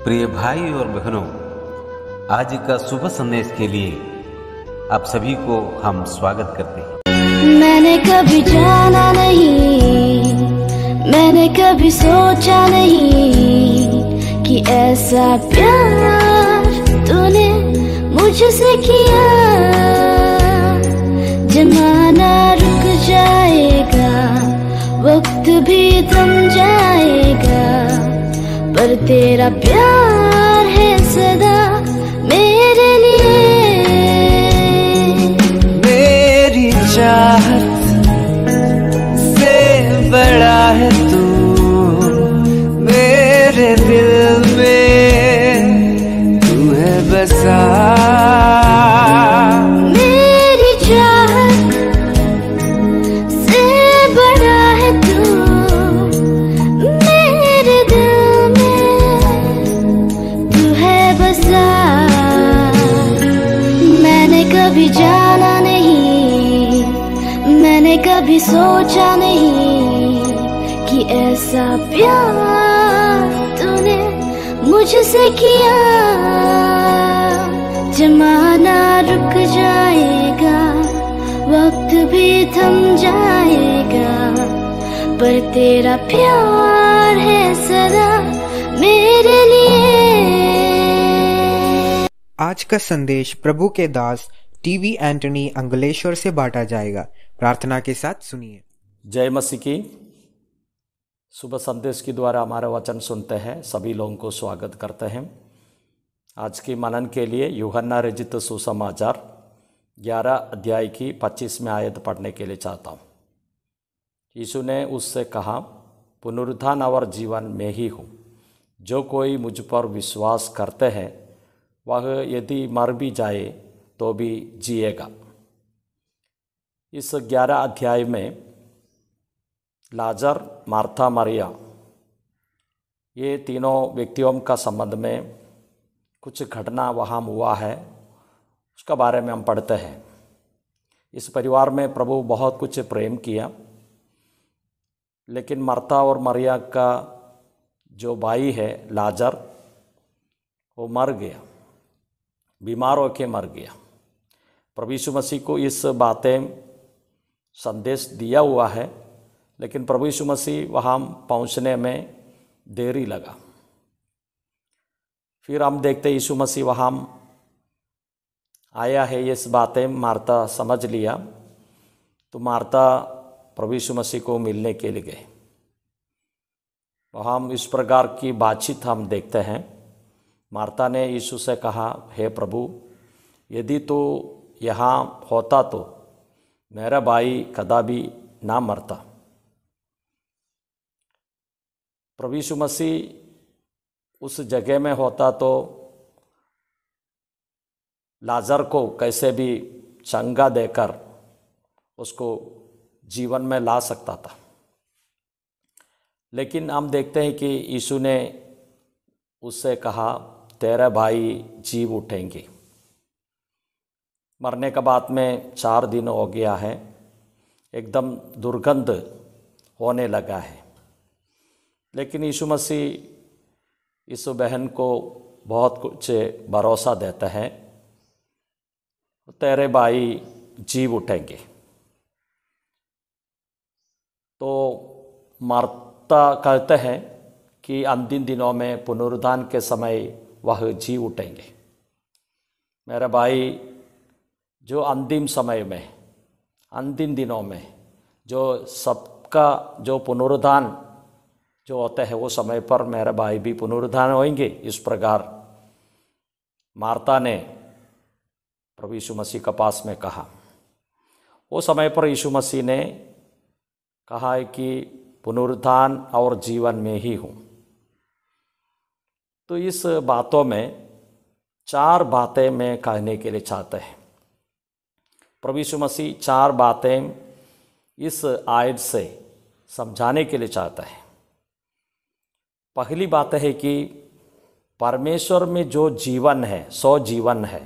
प्रिय भाई और बहनों, आज का शुभ संदेश के लिए आप सभी को हम स्वागत करते हैं। मैंने कभी जाना नहीं, मैंने कभी सोचा नहीं कि ऐसा प्यार तूने मुझसे किया। जमाना रुक जाएगा, वक्त भी थम जाएगा, पर तेरा प्यार है सदा मेरे लिए। मेरी चाहत से बड़ा है तू, मेरे दिल में तू है बसा। मेरी चाहत से बड़ा है तू, मेरे दिल में तू है बसा। मैंने कभी जाना नहीं, मैंने कभी सोचा नहीं कि ऐसा प्यार तूने मुझसे किया। जमाना रुक जाएगा, वक्त भी थम जाएगा, पर तेरा प्यार है सदा मेरे लिए। आज का संदेश प्रभु के दास टीवी एंटनी अंगलेश्वर से बांटा जाएगा। प्रार्थना के साथ सुनिए। जय मसीह की। सुबह संदेश के द्वारा हमारा वचन सुनते हैं सभी लोगों को स्वागत करते हैं। आज की मनन के लिए यूहन्ना रचित सुसमाचार 11 अध्याय की 25वें आयत पढ़ने के लिए चाहता हूँ। यीशु ने उससे कहा, पुनरुत्थान और जीवन में ही हूँ। जो कोई मुझ पर विश्वास करते हैं वह यदि मर भी जाए तो भी जिएगा। इस 11 अध्याय में लाजर, मार्था, मरिया ये तीनों व्यक्तियों का संबंध में कुछ घटना वहाँ हुआ है, उसका बारे में हम पढ़ते हैं। इस परिवार में प्रभु बहुत कुछ प्रेम किया, लेकिन मार्था और मरिया का जो भाई है लाजर, वो मर गया, बीमार होकर मर गया। प्रभु यीशु मसीह को इस बातें संदेश दिया हुआ है, लेकिन प्रभु यीशु मसीह वहाँ पहुँचने में देरी लगा। फिर हम देखते यीशु मसीह वहाँ आया है, इस बातें मार्था समझ लिया, तो मार्था प्रभु यीशु मसीह को मिलने के लिए गए। वहाँ इस प्रकार की बातचीत हम देखते हैं। मार्था ने यीशु से कहा, हे प्रभु, यदि तो यहाँ होता तो मेरा भाई कदापि ना मरता। प्रभु यीशु मसीह उस जगह में होता तो लाजर को कैसे भी चंगा देकर उसको जीवन में ला सकता था। लेकिन हम देखते हैं कि यीशु ने उससे कहा, तेरे भाई जीव उठेंगे। मरने के बाद में 4 दिन हो गया है, एकदम दुर्गंध होने लगा है। लेकिन यीशु मसीह इस बहन को बहुत कुछ भरोसा देता है, तेरे भाई जीव उठेंगे। तो मार्था कहते हैं कि अंतिम दिनों में पुनरुत्थान के समय वह जी उठेंगे। मेरा भाई जो अंतिम समय में, अंतिम दिनों में जो सबका जो पुनरुत्थान जो होता है, वो समय पर मेरा भाई भी पुनरुत्थान होंगे। इस प्रकार मार्था ने प्रभु यीशु मसीह के पास में कहा। वो समय पर यीशु मसीह ने कहा है कि पुनरुत्थान और जीवन में ही हूँ। तो इस बातों में 4 बातें मैं कहने के लिए चाहते हैं। प्रभु यीशु मसीह 4 बातें इस आयत से समझाने के लिए चाहता है। पहली बात है कि परमेश्वर में जो जीवन है, सो जीवन है,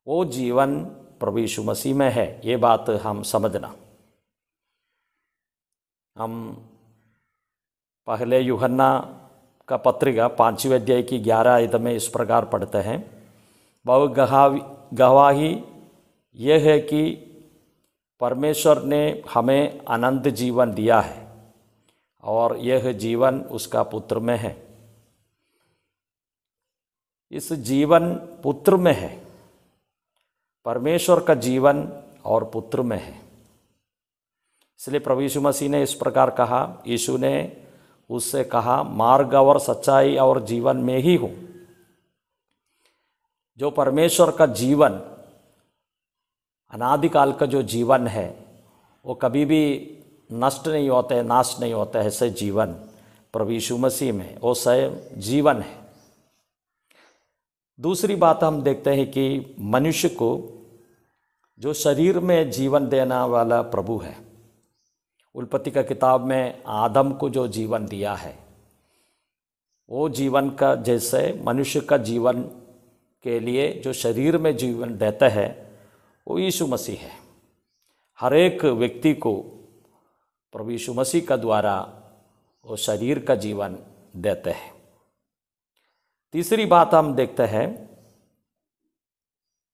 वो जीवन प्रभु यीशु मसीह में है। ये बात हम समझना। हम पहले यूहन्ना का पत्रिका 5वें अध्याय की 11 आयत में इस प्रकार पढ़ते हैं, वह गवाही यह है कि परमेश्वर ने हमें अनंत जीवन दिया है और यह जीवन उसका पुत्र में है। इस जीवन पुत्र में है, परमेश्वर का जीवन और पुत्र में है। इसलिए प्रभु यीशु मसीह ने इस प्रकार कहा, यीशु ने उससे कहा, मार्ग और सच्चाई और जीवन में ही हूँ। जो परमेश्वर का जीवन, अनादिकाल का जो जीवन है, वो कभी भी नष्ट नहीं होता है, नाश नहीं होता है। ऐसे जीवन प्रभु यीशु मसीह में वो स्वयं जीवन है। दूसरी बात हम देखते हैं कि मनुष्य को जो शरीर में जीवन देने वाला प्रभु है, उत्पत्ति का किताब में आदम को जो जीवन दिया है, वो जीवन का जैसे मनुष्य का जीवन के लिए जो शरीर में जीवन देता है वो यीशु मसीह है। हर एक व्यक्ति को प्रभु यीशु मसीह का द्वारा वो शरीर का जीवन देते हैं। तीसरी बात हम देखते हैं,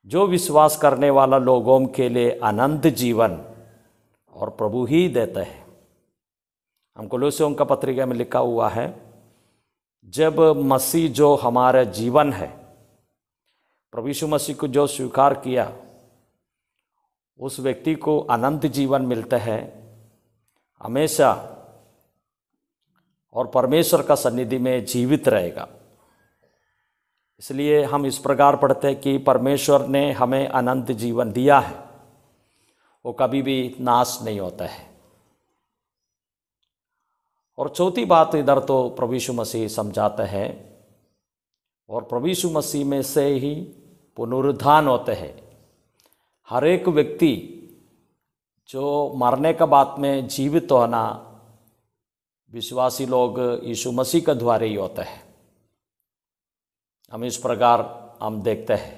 जो विश्वास करने वाला लोगों के लिए अनंत जीवन और प्रभु ही देते हैं। हम कोलोसियों का पत्रिका में लिखा हुआ है, जब मसीह जो हमारा जीवन है, प्रभु यीशु मसीह को जो स्वीकार किया, उस व्यक्ति को अनंत जीवन मिलता है हमेशा, और परमेश्वर का सन्निधि में जीवित रहेगा। इसलिए हम इस प्रकार पढ़ते हैं कि परमेश्वर ने हमें अनंत जीवन दिया है, वो कभी भी नाश नहीं होता है। और चौथी बात इधर तो प्रभु यीशु मसीह समझाते हैं, और प्रभु यीशु मसीह में से ही पुनरुत्थान होते हैं। हर एक व्यक्ति जो मरने के बाद में जीवित होना, विश्वासी लोग यीशु मसीह के द्वारा ही होता है। हम इस प्रकार हम देखते हैं,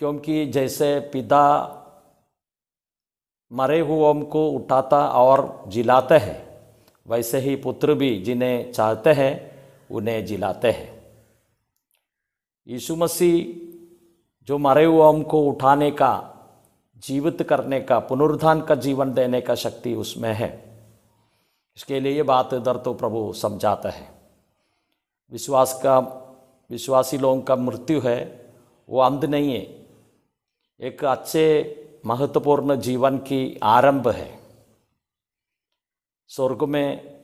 क्योंकि जैसे पिता मरे हुओं को उठाता और जिलाते हैं, वैसे ही पुत्र भी जिन्हें चाहते हैं उन्हें जिलाते हैं। यीशु मसीह जो मरे हुओं को उठाने का, जीवित करने का, पुनरुत्थान का जीवन देने का शक्ति उसमें है। इसके लिए ये बात इधर तो प्रभु समझाता है। विश्वासी लोगों का मृत्यु है वो अंत नहीं है, एक अच्छे महत्वपूर्ण जीवन की आरंभ है। स्वर्ग में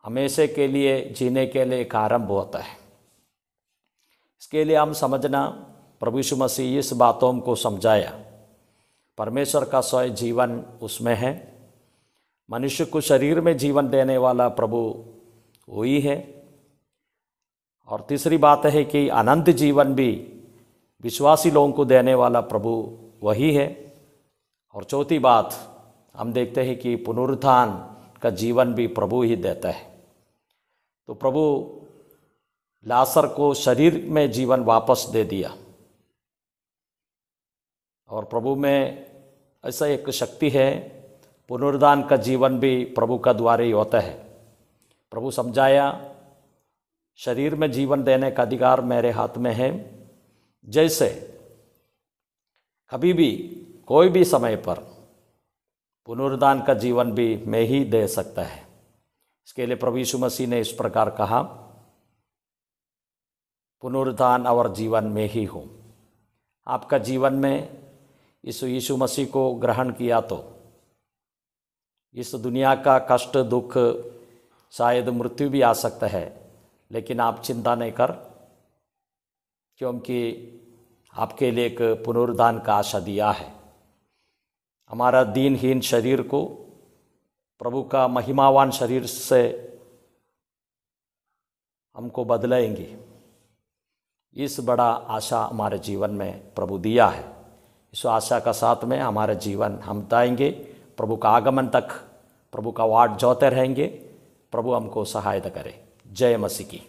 हमेशा के लिए जीने के लिए एक आरंभ होता है। इसके लिए हम समझना, प्रभु यीशु मसीह इस बातों को समझाया। परमेश्वर का स्वयं जीवन उसमें है। मनुष्य को शरीर में जीवन देने वाला प्रभु वही है। और तीसरी बात है कि अनंत जीवन भी विश्वासी लोगों को देने वाला प्रभु वही है। और चौथी बात हम देखते हैं कि पुनरुत्थान का जीवन भी प्रभु ही देता है। तो प्रभु लाजर को शरीर में जीवन वापस दे दिया, और प्रभु में ऐसा एक शक्ति है, पुनरुत्थान का जीवन भी प्रभु का द्वारा ही होता है। प्रभु समझाया, शरीर में जीवन देने का अधिकार मेरे हाथ में है। जैसे कभी भी कोई भी समय पर पुनरुत्थान का जीवन भी मैं ही दे सकता है। इसके लिए प्रभु यीशु मसीह ने इस प्रकार कहा, पुनरुत्थान और जीवन में ही हूँ। आपका जीवन में यीशु मसीह को ग्रहण किया तो इस दुनिया का कष्ट, दुख, शायद मृत्यु भी आ सकता है, लेकिन आप चिंता नहीं कर, क्योंकि आपके लिए एक पुनरुत्थान का आशा दिया है। हमारा दीनहीन शरीर को प्रभु का महिमावान शरीर से हमको बदलेंगे। इस बड़ा आशा हमारे जीवन में प्रभु दिया है। इस आशा का साथ में हमारा जीवन हम बताएंगे, प्रभु का आगमन तक प्रभु का वाट जोते रहेंगे। प्रभु हमको सहायता करे। जय मसीह की।